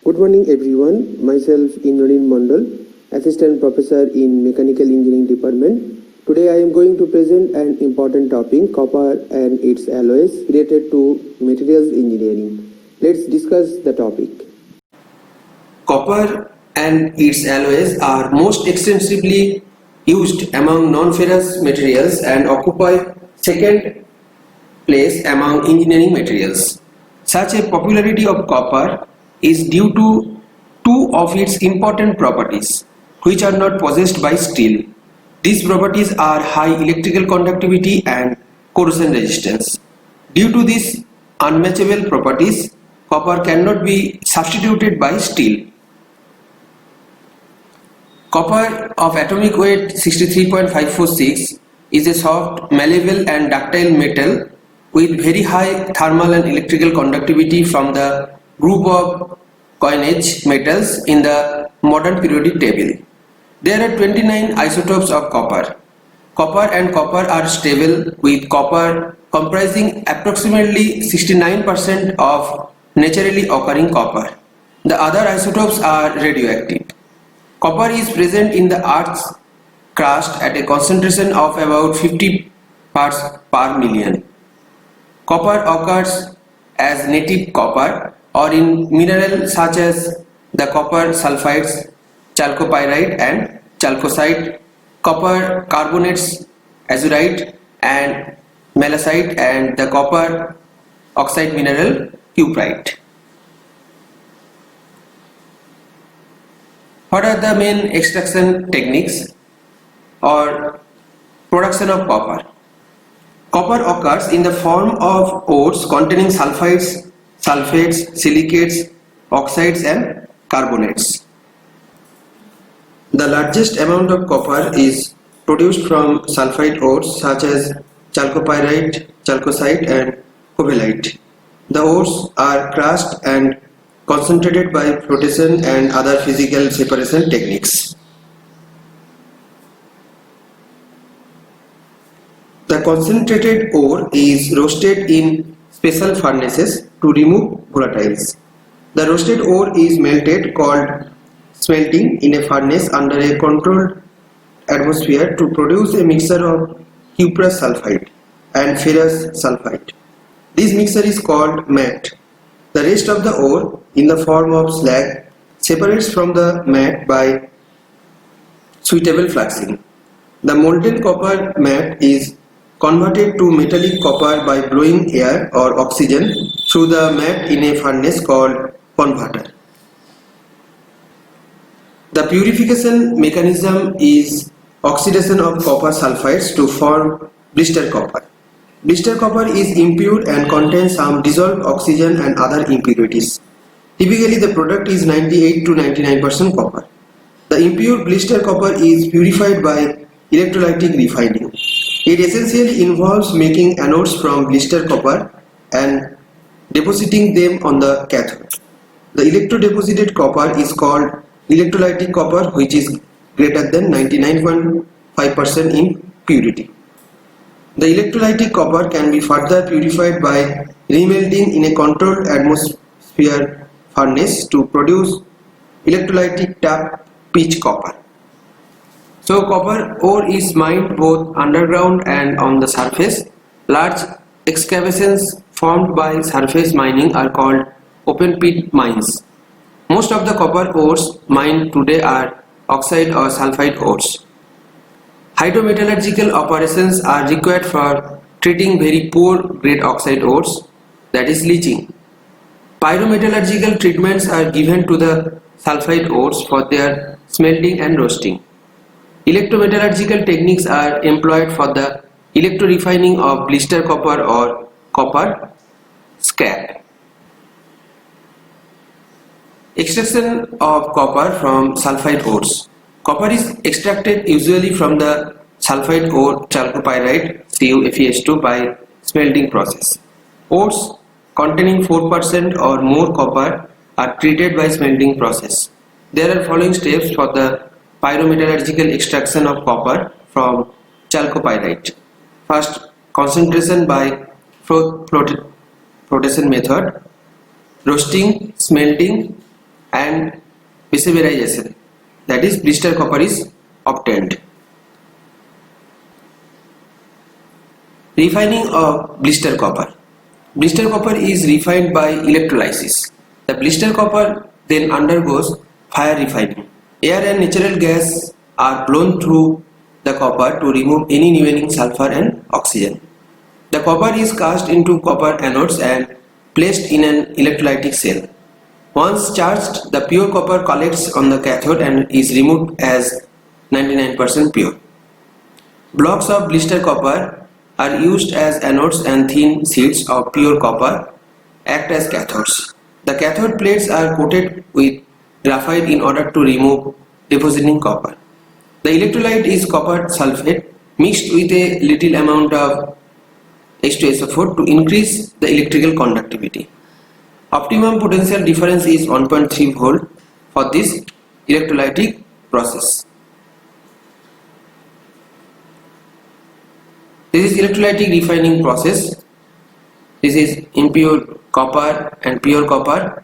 Good morning everyone. Myself Indranil Mandal, Assistant Professor in Mechanical Engineering Department. Today I am going to present an important topic, copper and its alloys related to materials engineering. Let's discuss the topic. Copper and its alloys are most extensively used among non-ferrous materials and occupy second place among engineering materials. Such a popularity of copper is due to two of its important properties, which are not possessed by steel. These properties are high electrical conductivity and corrosion resistance. Due to these unmatchable properties, copper cannot be substituted by steel. Copper of atomic weight 63.546 is a soft, malleable and ductile metal with very high thermal and electrical conductivity from the group of coinage metals in the modern periodic table. There are 29 isotopes of copper. Copper and copper are stable, with copper comprising approximately 69% of naturally occurring copper. The other isotopes are radioactive. Copper is present in the Earth's crust at a concentration of about 50 parts per million. Copper occurs as native copper or in minerals such as the copper sulfides, chalcopyrite and chalcocite, copper carbonates, azurite and malachite, and the copper oxide mineral cuprite. What are the main extraction techniques or production of copper? Copper occurs in the form of ores containing sulfides, sulfates, silicates, oxides and carbonates. The largest amount of copper is produced from sulfide ores such as chalcopyrite, chalcocite and covellite. The ores are crushed and concentrated by flotation and other physical separation techniques. The concentrated ore is roasted in special furnaces to remove volatiles. The roasted ore is melted, called smelting, in a furnace under a controlled atmosphere to produce a mixture of cuprous sulfide and ferrous sulfide. This mixture is called matte. The rest of the ore, in the form of slag, separates from the matte by suitable fluxing. The molten copper matte is converted to metallic copper by blowing air or oxygen through the matte in a furnace called converter. The purification mechanism is oxidation of copper sulfides to form blister copper. Blister copper is impure and contains some dissolved oxygen and other impurities. Typically, the product is 98 to 99% copper. The impure blister copper is purified by electrolytic refining. It essentially involves making anodes from blister copper and depositing them on the cathode. The electrodeposited copper is called electrolytic copper, which is greater than 99.5% in purity. The electrolytic copper can be further purified by remelting in a controlled atmosphere furnace to produce electrolytic tap pitch copper. So copper ore is mined both underground and on the surface. Large excavations formed by surface mining are called open pit mines. Most of the copper ores mined today are oxide or sulfide ores. Hydrometallurgical operations are required for treating very poor grade oxide ores, that is leaching. Pyrometallurgical treatments are given to the sulfide ores for their smelting and roasting. Electrometallurgical techniques are employed for the electrorefining of blister copper or copper scrap. Extraction of copper from sulfide ores. Copper is extracted usually from the sulfide ore chalcopyrite CuFeS2 by smelting process. Ores containing 4% or more copper are treated by smelting process. There are following steps for the pyrometallurgical extraction of copper from chalcopyrite. First, concentration by flotation method, roasting, smelting, and perseverization, that is blister copper, is obtained. Refining of blister copper. Blister copper is refined by electrolysis. The blister copper then undergoes fire refining. Air and natural gas are blown through the copper to remove any remaining sulfur and oxygen. The copper is cast into copper anodes and placed in an electrolytic cell. Once charged, the pure copper collects on the cathode and is removed as 99% pure. Blocks of blister copper are used as anodes and thin sheets of pure copper act as cathodes. The cathode plates are coated with graphite in order to remove depositing copper. The electrolyte is copper sulfate mixed with a little amount of H2SO4 to increase the electrical conductivity. Optimum potential difference is 1.3 volt for this electrolytic process. This is electrolytic refining process. This is impure copper and pure copper.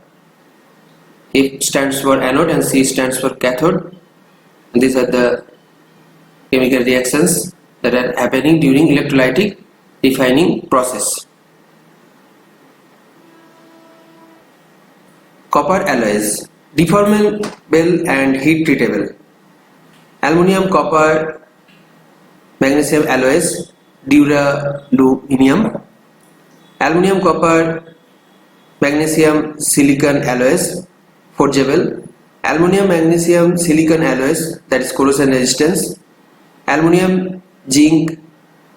F stands for anode and C stands for cathode. And these are the chemical reactions that are happening during electrolytic refining process. Copper alloys, deformable and heat treatable. Aluminium, copper, magnesium alloys, duraluminum. Aluminium, copper, magnesium, silicon alloys, forgeable. Aluminium, magnesium, silicon alloys, that is corrosion resistance. Aluminium, zinc,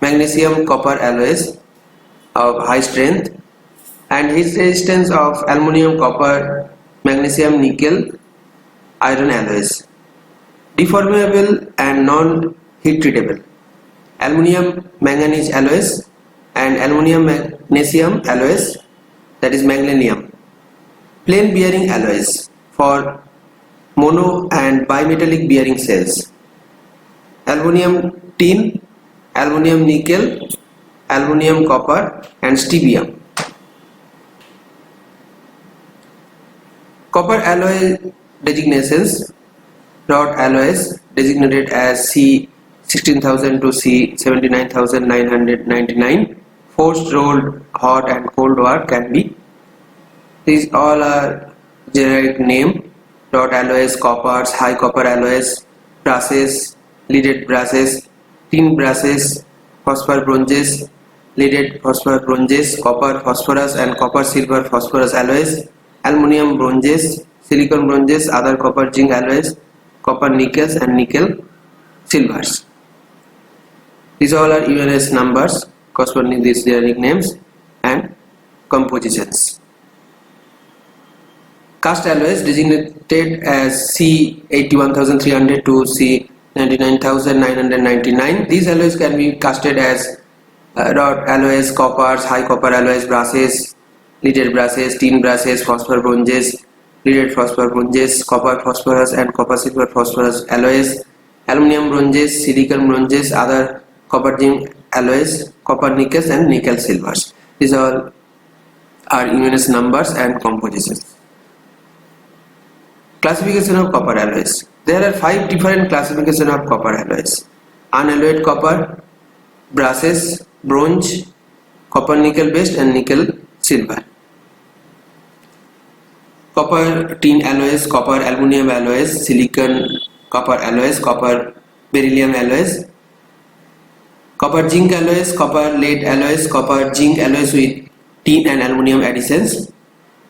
magnesium, copper alloys of high strength, and heat resistance of aluminium, copper, magnesium, nickel, iron alloys. Deformable and non-heat treatable. Aluminium manganese alloys and aluminium magnesium alloys, that is magnesium. Plain bearing alloys for mono and bimetallic bearing cells. Aluminium tin, aluminium nickel, aluminium copper and stibbium. Copper alloy designations. Wrought alloys designated as C16000 to C79999. Forced, rolled, hot and cold wire can be. These all are generic name. Wrought alloys, coppers, high copper alloys, brasses, leaded brasses, tin brasses, phosphor bronzes, leaded phosphor bronzes, copper phosphorus and copper silver phosphorus alloys, aluminium bronzes, silicon bronzes, other copper zinc alloys, copper nickels and nickel silvers. These all are UNS numbers corresponding these generic names and compositions. Cast alloys designated as C81300 to C99999. These alloys can be casted as wrought alloys, coppers, high copper alloys, brasses, leaded brasses, tin brasses, phosphor bronzes, leaded phosphor bronzes, copper phosphorus and copper silver phosphorus alloys, aluminium bronzes, silicon bronzes, other copper zinc alloys, copper nickels and nickel silvers. These all are UNS numbers and compositions. Classification of copper alloys. There are 5 different classifications of copper alloys: unalloyed copper, brasses, bronze, copper nickel based and nickel silver. Copper tin alloys, copper aluminium alloys, silicon copper alloys, copper beryllium alloys, copper zinc alloys, copper lead alloys, copper zinc alloys with tin and aluminium additions,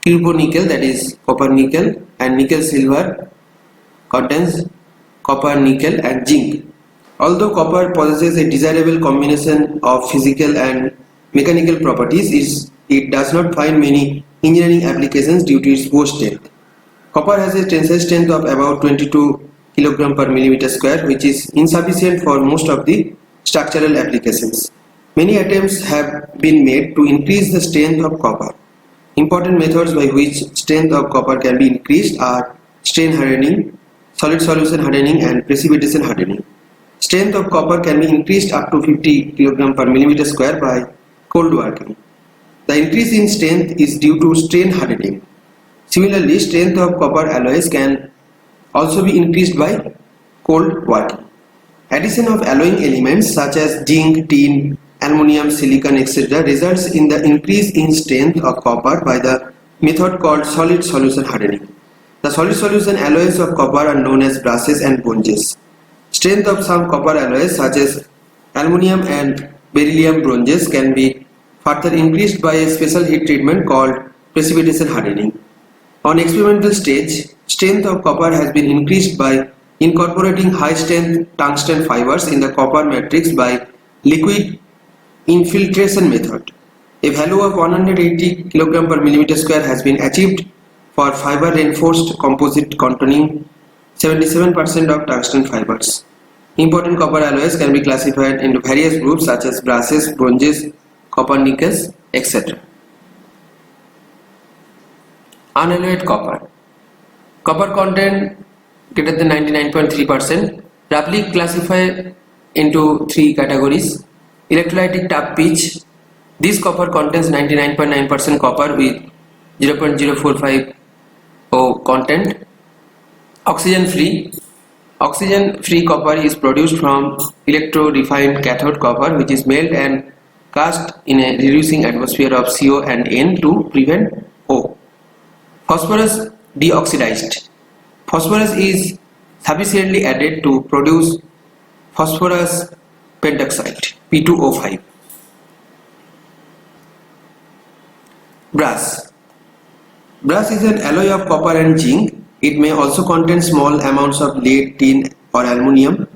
cupronickel, that is copper nickel, and nickel silver contains copper, nickel and zinc. Although copper possesses a desirable combination of physical and mechanical properties, it does not find many engineering applications due to its poor strength. Copper has a tensile strength of about 22 kg per millimeter square, which is insufficient for most of the structural applications. Many attempts have been made to increase the strength of copper. Important methods by which strength of copper can be increased are strain hardening, solid solution hardening and precipitation hardening. Strength of copper can be increased up to 50 kg per millimeter square by cold working. The increase in strength is due to strain hardening. Similarly, strength of copper alloys can also be increased by cold working. Addition of alloying elements such as zinc, tin, aluminum, silicon, etc. results in the increase in strength of copper by the method called solid solution hardening. The solid solution alloys of copper are known as brasses and bronzes. Strength of some copper alloys such as aluminum and beryllium bronzes can be further increased by a special heat treatment called precipitation hardening. On experimental stage, strength of copper has been increased by incorporating high strength tungsten fibers in the copper matrix by liquid infiltration method. A value of 180 kg per millimeter square has been achieved for fiber reinforced composite containing 77% of tungsten fibers. Important copper alloys can be classified into various groups such as brasses, bronzes, copper nickels, etc. Unalloyed copper. Copper content greater than 99.3%, roughly classified into three categories. Electrolytic tap pitch. This copper contains 99.9% copper with 0.0450 content. Oxygen free. Oxygen free copper is produced from electro refined cathode copper, which is melted and cast in a reducing atmosphere of CO and N to prevent O. Phosphorus deoxidized. Phosphorus is sufficiently added to produce phosphorus pentoxide P2O5. Brass. Brass is an alloy of copper and zinc. It may also contain small amounts of lead, tin or aluminium.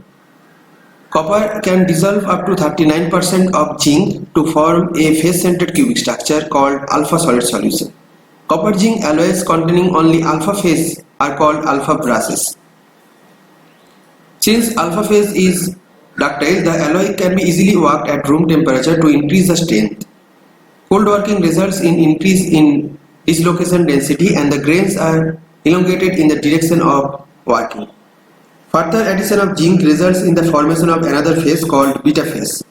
Copper can dissolve up to 39% of zinc to form a phase-centered cubic structure called alpha solid solution. Copper zinc alloys containing only alpha phase are called alpha brasses. Since alpha phase is ductile, the alloy can be easily worked at room temperature to increase the strength. Cold working results in increase in dislocation density and the grains are elongated in the direction of working. Further addition of zinc results in the formation of another phase called beta phase.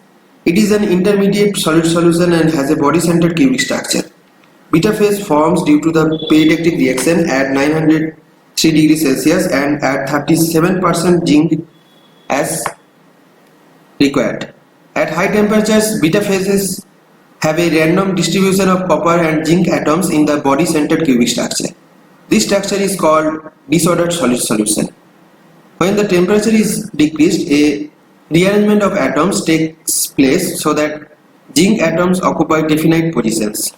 It is an intermediate solid solution and has a body-centered cubic structure. Beta phase forms due to the peridactic reaction at 903 degrees Celsius and at 37% zinc as required. At high temperatures, beta phases have a random distribution of copper and zinc atoms in the body-centered cubic structure. This structure is called disordered solid solution. When the temperature is decreased, a rearrangement of atoms takes place so that zinc atoms occupy definite positions.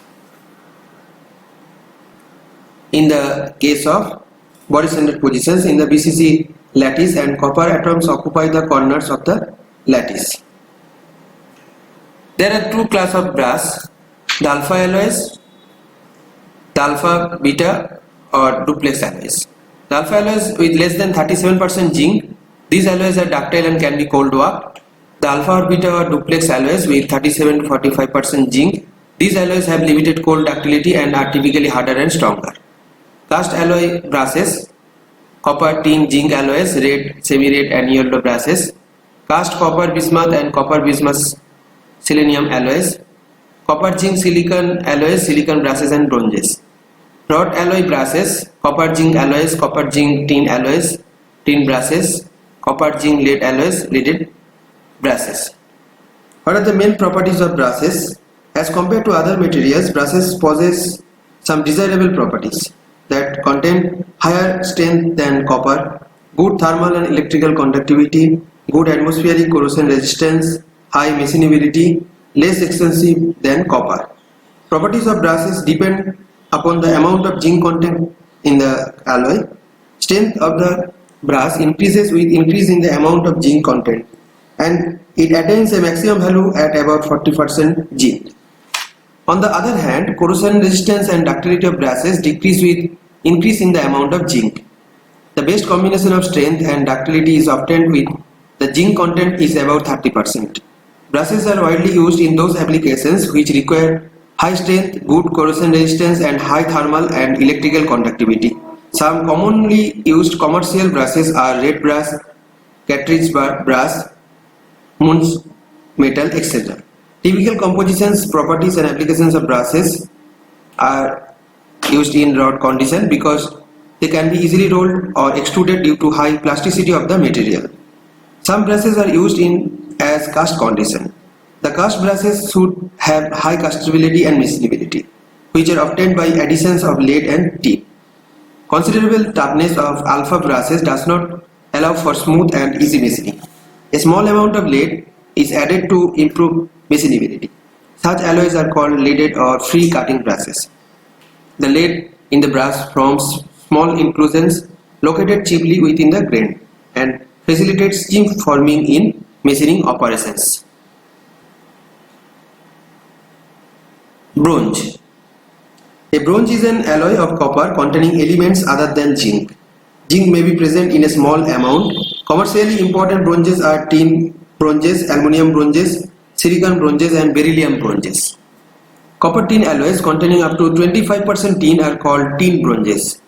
In the case of body-centered positions in the BCC lattice, and copper atoms occupy the corners of the lattice. There are two classes of brass, the alpha alloys, the alpha beta or duplex alloys. The alpha alloys with less than 37% zinc, these alloys are ductile and can be cold worked. The alpha or beta or duplex alloys with 37 to 45% zinc, these alloys have limited cold ductility and are typically harder and stronger. Cast alloy brasses, copper, tin, zinc alloys, red, semi-red and yellow brasses. Cast copper bismuth and copper bismuth selenium alloys. Copper zinc silicon alloys, silicon brasses and bronzes. Wrought alloy brasses, copper zinc alloys, copper zinc tin alloys, tin brasses, copper zinc lead alloys, leaded brasses. What are the main properties of brasses? As compared to other materials, brasses possess some desirable properties that contain higher strength than copper, good thermal and electrical conductivity, good atmospheric corrosion resistance, high machinability, less expensive than copper. Properties of brasses depend upon the amount of zinc content in the alloy. Strength of the brass increases with increase in the amount of zinc content, and it attains a maximum value at about 40% zinc. On the other hand, corrosion resistance and ductility of brasses decrease with increase in the amount of zinc. The best combination of strength and ductility is obtained with the zinc content is about 30%. Brasses are widely used in those applications which require high strength, good corrosion resistance and high thermal and electrical conductivity. Some commonly used commercial brasses are red brass, cartridge brass, Muntz metal, etc. Typical compositions, properties and applications of brasses are used in rod condition because they can be easily rolled or extruded due to high plasticity of the material. Some brushes are used in as cast condition. The cast brushes should have high castability and machinability, which are obtained by additions of lead and tip. Considerable toughness of alpha brushes does not allow for smooth and easy machining. A small amount of lead is added to improve machinability. Such alloys are called leaded or free cutting brushes. The lead in the brush forms small inclusions located cheaply within the grain and facilitates seam forming in machining operations. Bronze. A bronze is an alloy of copper containing elements other than zinc. Zinc may be present in a small amount. Commercially important bronzes are tin bronzes, aluminum bronzes, silicon bronzes and beryllium bronzes. Copper tin alloys containing up to 25% tin are called tin bronzes.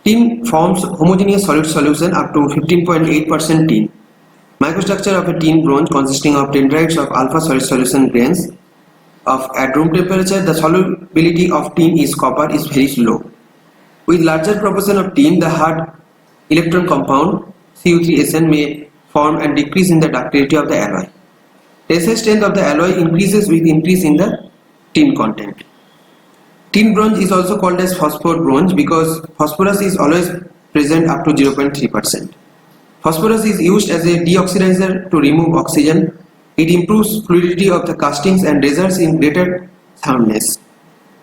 Tin forms homogeneous solid solution up to 15.8% tin. Microstructure of a tin bronze consisting of dendrites of alpha solid solution grains. At room temperature, the solubility of tin is copper is very low. With larger proportion of tin, the hard electron compound Cu3Sn may form and decrease in the ductility of the alloy. Tensile strength of the alloy increases with increase in the tin content. Tin bronze is also called as phosphor bronze because phosphorus is always present up to 0.3%. Phosphorus is used as a deoxidizer to remove oxygen. It improves fluidity of the castings and results in greater soundness.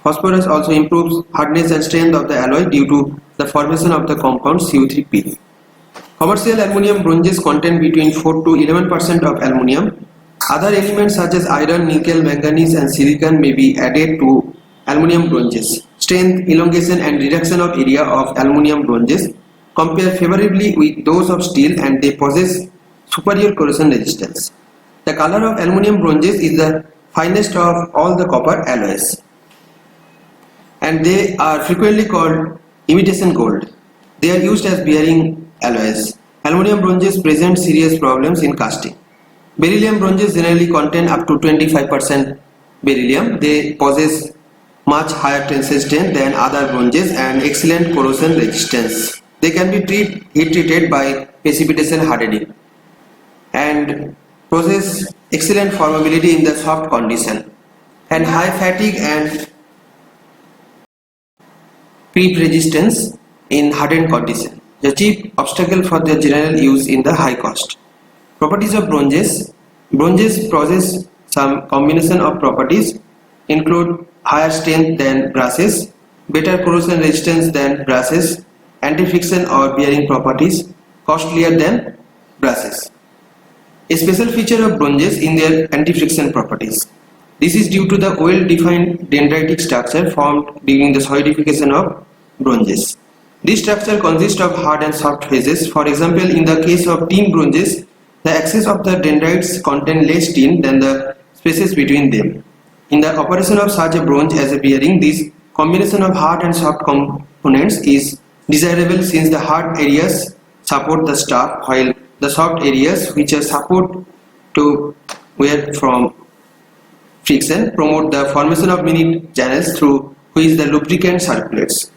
Phosphorus also improves hardness and strength of the alloy due to the formation of the compound Cu3P. Commercial aluminum bronzes contain between 4 to 11% of aluminum. Other elements such as iron, nickel, manganese and silicon may be added to aluminum bronzes. Strength, elongation and reduction of area of aluminum bronzes compare favorably with those of steel and they possess superior corrosion resistance. The color of aluminum bronzes is the finest of all the copper alloys and they are frequently called imitation gold. They are used as bearing alloys. Aluminum bronzes present serious problems in casting. Beryllium bronzes generally contain up to 25% beryllium. They possess much higher tensile strength than other bronzes and excellent corrosion resistance. They can be heat treated by precipitation hardening and possess excellent formability in the soft condition and high fatigue and creep resistance in hardened condition. The chief obstacle for their general use in the high cost. Properties of bronzes. Bronzes possess some combination of properties include higher strength than brasses, better corrosion resistance than brasses, anti-friction or bearing properties, costlier than brasses. A special feature of bronzes in their anti-friction properties. This is due to the well-defined dendritic structure formed during the solidification of bronzes. This structure consists of hard and soft phases. For example, in the case of tin bronzes, the axis of the dendrites contain less tin than the spaces between them. In the operation of such a bronze as a bearing, this combination of hard and soft components is desirable since the hard areas support the staff while the soft areas which are support to wear from friction promote the formation of many channels through which the lubricant circulates.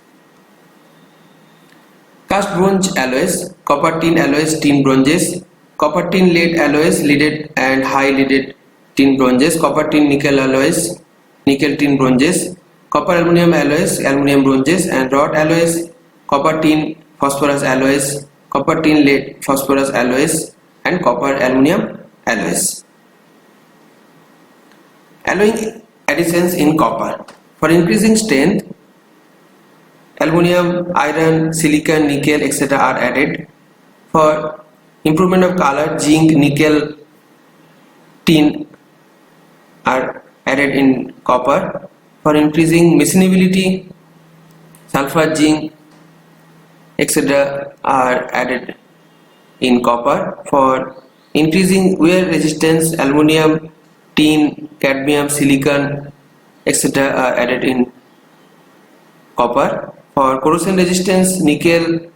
Cast bronze alloys, copper tin alloys, tin bronzes, copper tin lead alloys, leaded and high leaded tin bronzes, copper tin nickel alloys, nickel tin bronzes, copper aluminum alloys, aluminum bronzes and rod alloys, copper tin phosphorus alloys, copper tin lead phosphorus alloys and copper aluminum alloys. Alloying additions in copper. For increasing strength, aluminum, iron, silicon, nickel, etc. are added. For improvement of color, zinc, nickel, tin are added in copper. For increasing machinability, sulfur, zinc, etc. are added in copper. For increasing wear resistance, aluminum, tin, cadmium, silicon, etc. are added in copper. For corrosion resistance, nickel,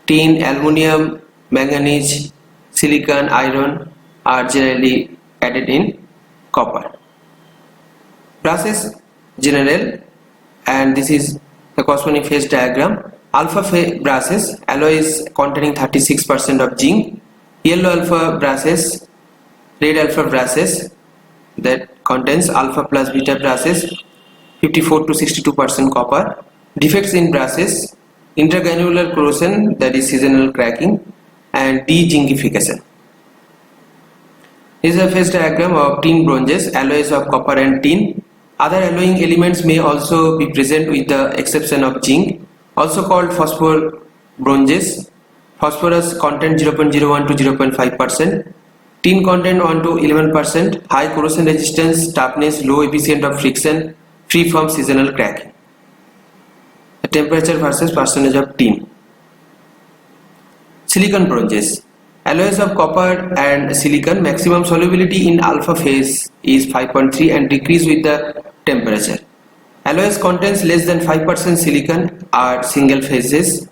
tin, aluminum, manganese, silicon, iron are generally added in copper. Brushes general, and this is the corresponding phase diagram. Alpha brasses alloys containing 36% of zinc, yellow alpha brasses, red alpha brasses that contains alpha plus beta brasses 54 to 62% copper, defects in brasses, intergranular corrosion, that is seasonal cracking, and de-zincification. This is a phase diagram of tin bronzes, alloys of copper and tin. Other alloying elements may also be present with the exception of zinc, also called phosphor bronzes. Phosphorus content 0.01 to 0.5%, tin content 1 to 11%, high corrosion resistance, toughness, low efficient of friction, free from seasonal cracking. The temperature versus percentage of tin. Silicon bronzes. Alloys of copper and silicon, maximum solubility in alpha phase is 5.3 and decrease with the temperature. Alloys contains less than 5% silicon are single phases.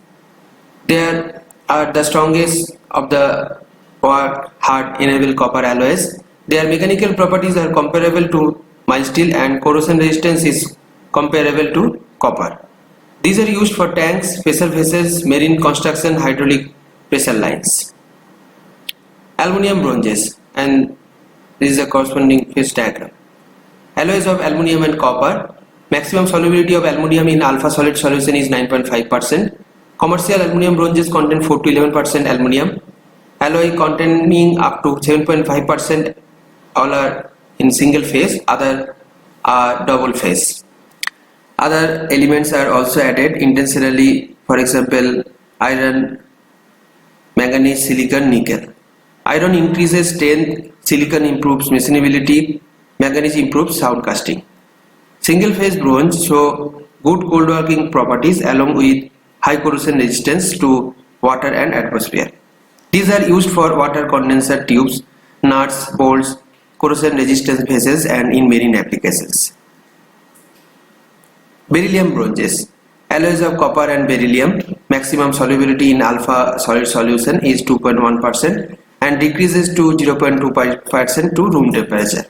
They are the strongest of the hard enable copper alloys. Their mechanical properties are comparable to mild steel and corrosion resistance is comparable to copper. These are used for tanks, pressure vessels, marine construction, hydraulic pressure lines. Aluminium bronzes, and this is a corresponding phase diagram. Alloys of aluminium and copper. Maximum solubility of aluminium in alpha solid solution is 9.5%. Commercial aluminium bronzes contain 4 to 11% aluminium. Alloy containing up to 7.5% all are in single phase, other are double phase. Other elements are also added intentionally, for example, iron, manganese, silicon, nickel. Iron increases strength, silicon improves machinability, manganese improves sound casting. Single phase bronze show good cold working properties along with high corrosion resistance to water and atmosphere. These are used for water condenser tubes, nuts, bolts, corrosion resistant vessels and in marine applications. Beryllium bronzes. Alloys of copper and beryllium, maximum solubility in alpha solid solution is 2.1% and decreases to 0.2% to room temperature.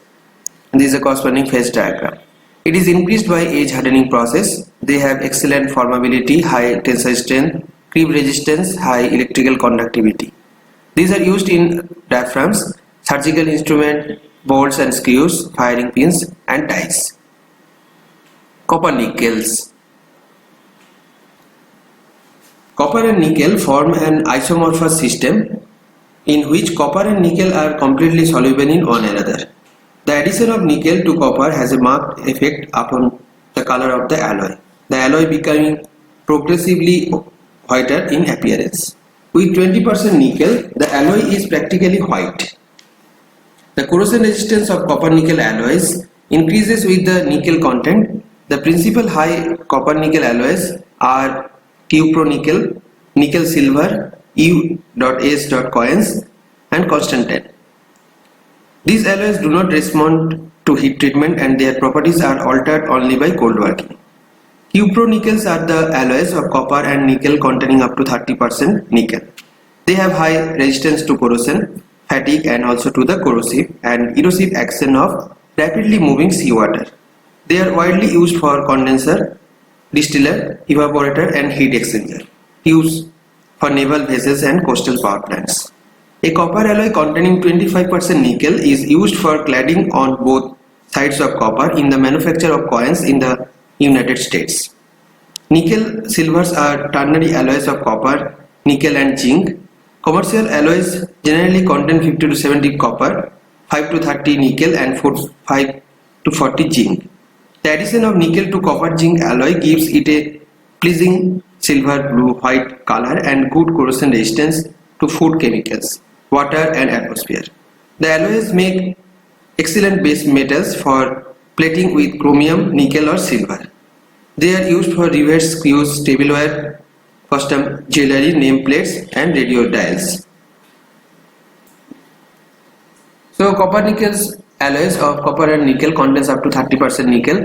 This is a corresponding phase diagram. It is increased by age hardening process. They have excellent formability, high tensile strength, creep resistance, high electrical conductivity. These are used in diaphragms, surgical instrument, bolts and screws, firing pins and dies. Copper nickels. Copper and nickel form an isomorphous system in which copper and nickel are completely soluble in one another. The addition of nickel to copper has a marked effect upon the color of the alloy, the alloy becoming progressively whiter in appearance. With 20% nickel, the alloy is practically white. The corrosion resistance of copper-nickel alloys increases with the nickel content. The principal high copper-nickel alloys are cupronickel, nickel silver, U.S. coins and constantan. These alloys do not respond to heat treatment and their properties are altered only by cold working. Cupronickels are the alloys of copper and nickel containing up to 30% nickel. They have high resistance to corrosion, fatigue and also to the corrosive and erosive action of rapidly moving seawater. They are widely used for condenser, distiller, evaporator and heat exchanger, used for naval vessels and coastal power plants. A copper alloy containing 25% nickel is used for cladding on both sides of copper in the manufacture of coins in the United States. Nickel silvers are ternary alloys of copper, nickel and zinc. Commercial alloys generally contain 50 to 70 copper, 5 to 30 nickel and 5 to 40 zinc. The addition of nickel to copper zinc alloy gives it a pleasing silver blue white color and good corrosion resistance to food chemicals, water and atmosphere. The alloys make excellent base metals for plating with chromium, nickel or silver. They are used for rivets, screws, tableware, custom jewelry, nameplates and radio dials. So copper nickels alloys of copper and nickel contains up to 30% nickel.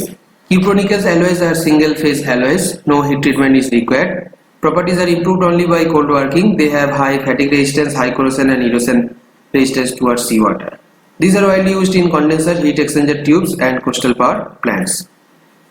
Cupronickel alloys are single phase alloys, no heat treatment is required. Properties are improved only by cold working. They have high fatigue resistance, high corrosion and erosion resistance towards seawater. These are widely used in condenser, heat exchanger tubes and coastal power plants.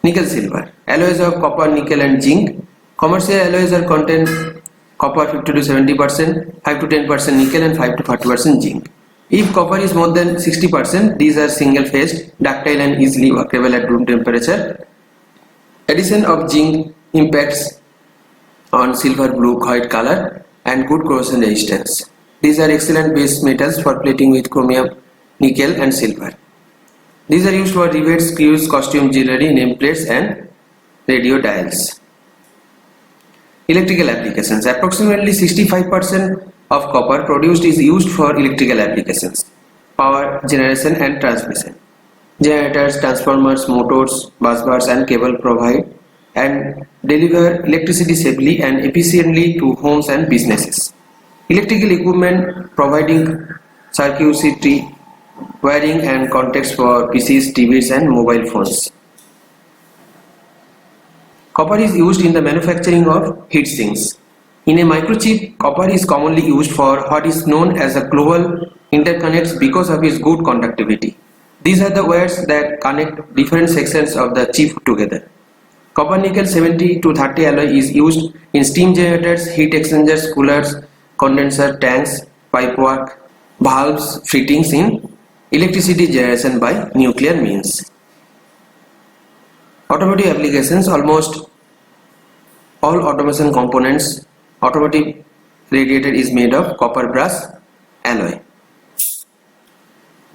Nickel silver. Alloys of copper, nickel and zinc. Commercial alloys are contain copper 50 to 70%, 5 to 10% nickel and 5 to 40% zinc. If copper is more than 60%, these are single-phased, ductile and easily workable at room temperature. Addition of zinc impacts on silver blue white color and good corrosion resistance. These are excellent base metals for plating with chromium, nickel and silver. These are used for rivets, screws, costume jewelry, nameplates and radio dials. Electrical applications. Approximately 65% of copper produced is used for electrical applications, power generation and transmission. Generators, transformers, motors, busbars and cable provide and deliver electricity safely and efficiently to homes and businesses. Electrical equipment providing circuitry, wiring and contacts for PCs, TVs and mobile phones. Copper is used in the manufacturing of heat sinks. In a microchip, copper is commonly used for what is known as a global interconnects because of its good conductivity. These are the wires that connect different sections of the chip together. Copper nickel 70 to 30 alloy is used in steam generators, heat exchangers, coolers, condenser tanks, pipework, valves, fittings in electricity generation by nuclear means. Automotive applications. Almost all automation components, automotive radiator is made of copper brass alloy.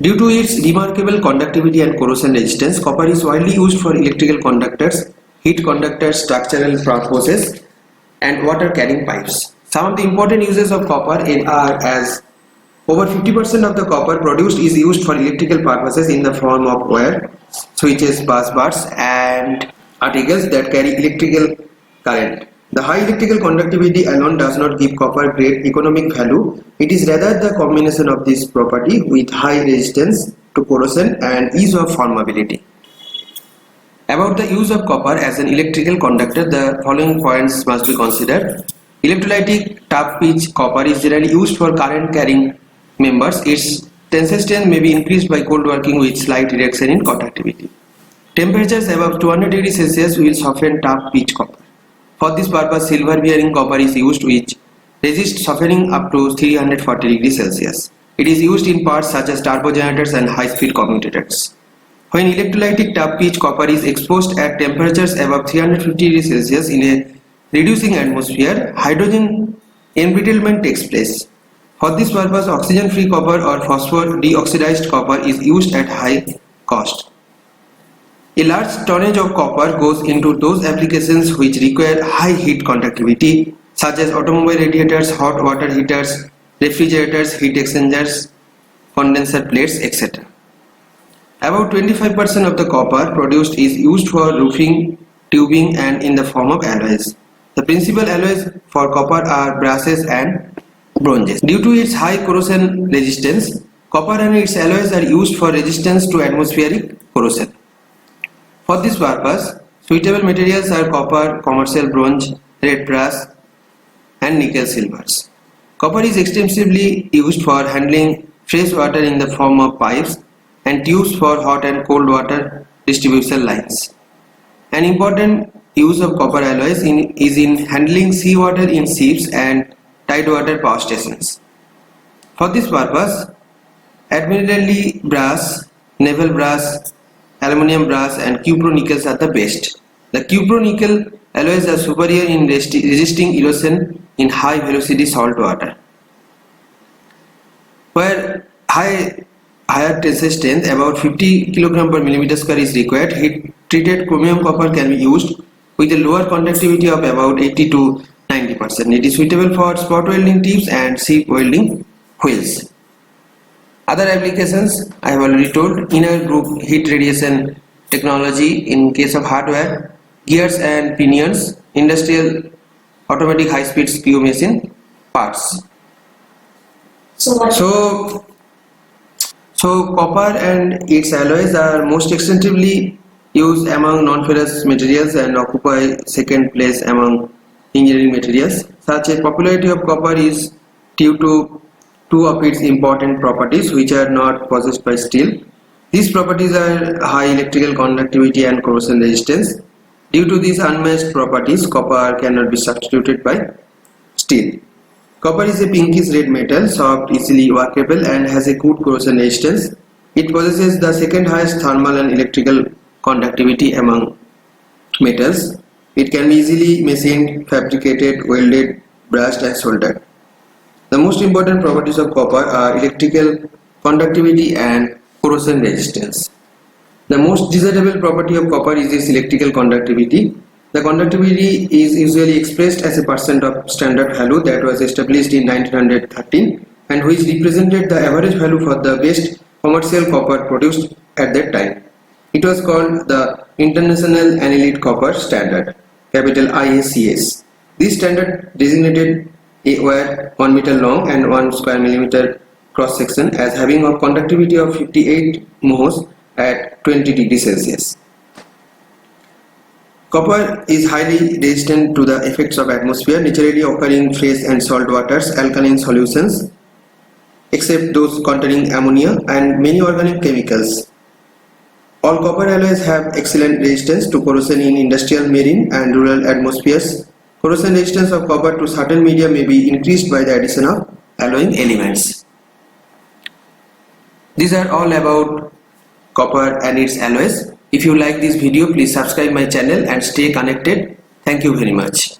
Due to its remarkable conductivity and corrosion resistance, copper is widely used for electrical conductors, heat conductors, structural purposes, and water carrying pipes. Some of the important uses of copper are as over 50% of the copper produced is used for electrical purposes in the form of wire, switches, bus bars, and articles that carry electrical current. The high electrical conductivity alone does not give copper great economic value. It is rather the combination of this property with high resistance to corrosion and ease of formability. About the use of copper as an electrical conductor, the following points must be considered. Electrolytic tough pitch copper is generally used for current carrying members. Its tensile strength may be increased by cold working with slight reduction in conductivity. Temperatures above 200 degrees Celsius will soften tough pitch copper. For this purpose, silver bearing copper is used which resists softening up to 340 degrees Celsius. It is used in parts such as turbo generators and high-speed commutators. When electrolytic tough pitch copper is exposed at temperatures above 350 degrees Celsius in a reducing atmosphere, hydrogen embrittlement takes place. For this purpose, oxygen-free copper or phosphor deoxidized copper is used at high cost. A large tonnage of copper goes into those applications which require high heat conductivity, such as automobile radiators, hot water heaters, refrigerators, heat exchangers, condenser plates, etc. About 25% of the copper produced is used for roofing, tubing and in the form of alloys. The principal alloys for copper are brasses and bronzes. Due to its high corrosion resistance, copper and its alloys are used for resistance to atmospheric corrosion. For this purpose, suitable materials are copper, commercial bronze, red brass and nickel silvers. Copper is extensively used for handling fresh water in the form of pipes and tubes for hot and cold water distribution lines. An important use of copper alloys is in handling seawater in ships and tidewater power stations. For this purpose, admiralty brass, naval brass, aluminum brass and cupronickel are the best. The cupronickel alloys are superior in resisting erosion in high velocity salt water. Where higher tensile strength about 50 kg per millimeter square is required, heat treated chromium copper can be used with a lower conductivity of about 80 to 90%. It is suitable for spot welding tips and ship welding wheels. Other applications I have already told: inner group heat radiation technology in case of hardware, gears and pinions, industrial automatic high-speed screw machine parts. So copper and its alloys are most extensively used among non-ferrous materials and occupy second place among engineering materials. Such a popularity of copper is due to two of its important properties which are not possessed by steel: These properties are high electrical conductivity and corrosion resistance. Due to these unmatched properties, copper cannot be substituted by steel. Copper is a pinkish red metal, soft, easily workable, and has a good corrosion resistance. It possesses the second highest thermal and electrical conductivity among metals. It can be easily machined, fabricated, welded, brushed, and soldered. The most important properties of copper are electrical conductivity and corrosion resistance. The most desirable property of copper is its electrical conductivity. The conductivity is usually expressed as a percent of standard value that was established in 1913 and which represented the average value for the best commercial copper produced at that time. It was called the International Annealed Copper Standard, capital IACS. This standard designated a wire 1 meter long and 1 square millimeter cross section as having a conductivity of 58 mhos at 20 degrees Celsius. Copper is highly resistant to the effects of atmosphere, naturally occurring fresh and salt waters, alkaline solutions, except those containing ammonia, and many organic chemicals. All copper alloys have excellent resistance to corrosion in industrial, marine, and rural atmospheres. Corrosion resistance of copper to certain media may be increased by the addition of alloying elements. These are all about copper and its alloys. If you like this video, please subscribe my channel and stay connected. Thank you very much.